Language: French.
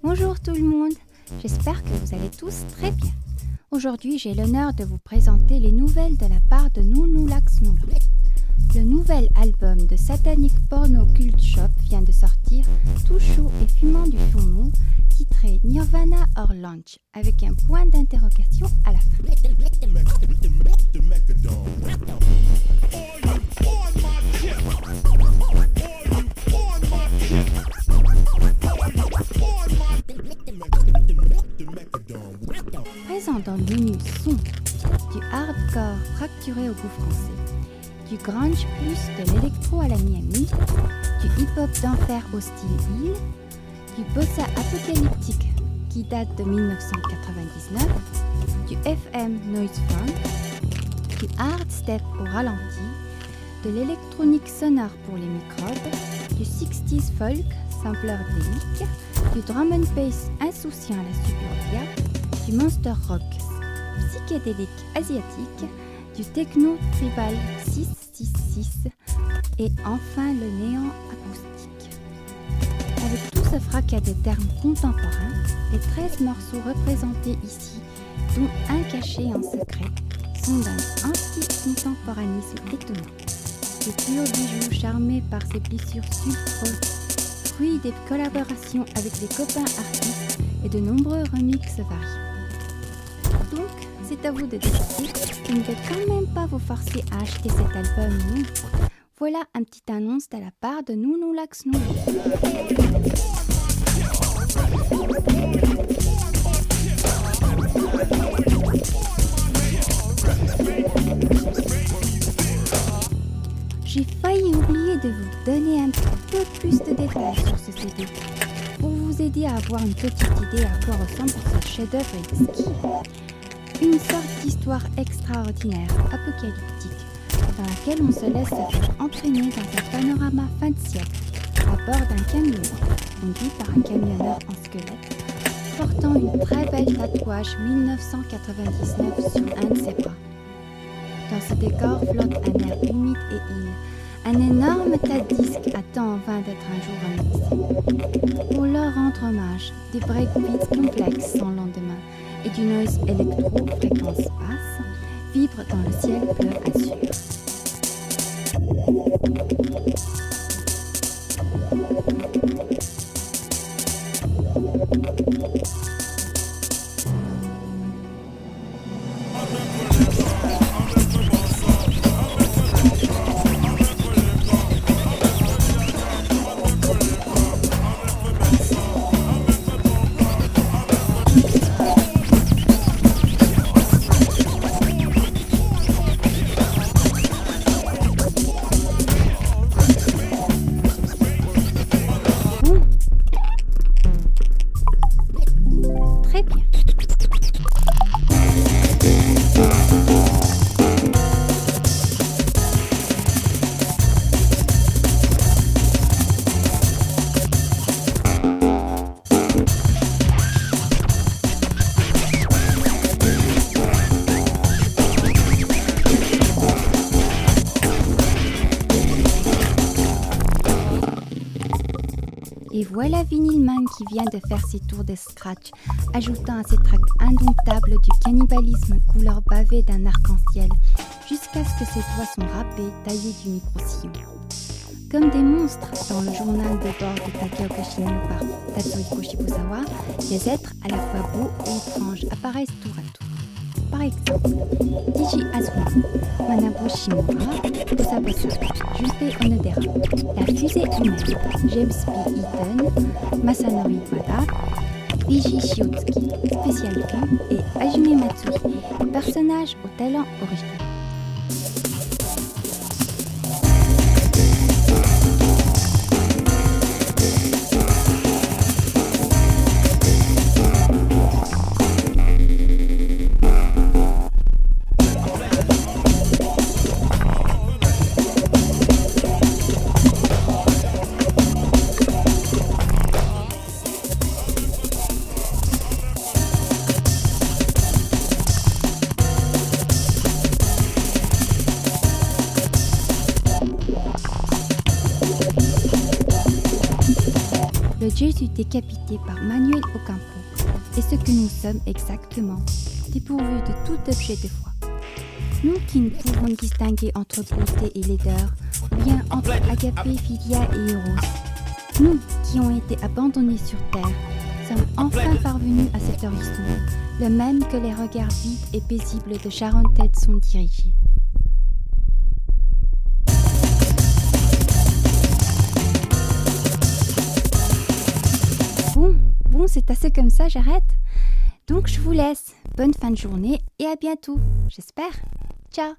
Bonjour tout le monde, j'espère que vous allez tous très bien. Aujourd'hui, j'ai l'honneur de vous présenter les nouvelles de la part de Nounoulag Snoulou. Le nouvel album de Satanic Porno Cult Shop vient de sortir, tout chaud et fumant du fourneau, titré Nirvana or Lunch, avec un point d'interrogation à la fin. Présent dans le menu son, du hardcore fracturé au goût français, du grunge plus de l'électro à la Miami, du hip-hop d'enfer au style Hill, du bossa apocalyptique qui date de 1999, du FM noise funk, du hard step au ralenti, de l'électronique sonore pour les microbes, du 60s folk samplerdélique, du drum and bass insouciant à la Suburbia, du monster rock psychédélique asiatique, du techno tribal 666 et enfin le néant acoustique. Avec tout ce fracas de termes contemporains, les 13 morceaux représentés ici, dont un caché en secret, sont d'un anti-contemporanisme étonnant. Le pur bijou charmé par ses blessures sulfureuses, fruit des collaborations avec des copains artistes et de nombreux remixes variés. Donc, c'est à vous de décider. Je ne vais quand même pas vous forcer à acheter cet album non. Voilà un petit annonce de la part de Nounoulag Snoulou. J'ai failli oublier de vous donner un peu plus de détails sur ce CD pour vous aider à avoir une petite idée à quoi ressemble ce chef-d'œuvre exquis. Une sorte d'histoire extraordinaire, apocalyptique, dans laquelle on se laisse faire entraîner dans un panorama fin de siècle, à bord d'un camion, conduit par un camionneur en squelette, portant une très belle tatouage 1999 sur un de ses bras. Dans ce décor flotte un air humide et île. Un énorme tas de disques attend en vain d'être un jour remixé. Pour leur rendre hommage, des breakbeats complexes sans lendemain et du noise électro fréquence basse vibrent dans le ciel bleu azur. Très bien. Et voilà Vinylman qui vient de faire ses tours de scratch, ajoutant à ses tracks indomptables du cannibalisme couleur bavée d'un arc-en-ciel, jusqu'à ce que ses doigts sont râpés, taillés du micro-sillon. Comme des monstres dans le journal de bord de Takeo Kashino par Tatsuhiko Shibusawa, des êtres à la fois beaux et étranges apparaissent tour à tour. Par exemple, Diji Azuma, Manabu Shimura, Osabasa, Junpei Onodera, la fusée humaine, James B. Eaton, Masanori Wada, Eiji Shiotsuki, Special Film et Hajime Matsuri, personnages au talent original. Jésus décapité par Manuel Ocampo est ce que nous sommes exactement, dépourvus de tout objet de foi. Nous qui ne pouvons distinguer entre beauté et laideur, ou bien entre agapé, philia et eros. Nous qui ont été abandonnés sur terre, sommes enfin parvenus à cet horizon, le même que les regards vides et paisibles de Charentais sont dirigés. Bon, c'est assez comme ça, j'arrête. Donc je vous laisse. Bonne fin de journée et à bientôt, j'espère. Ciao.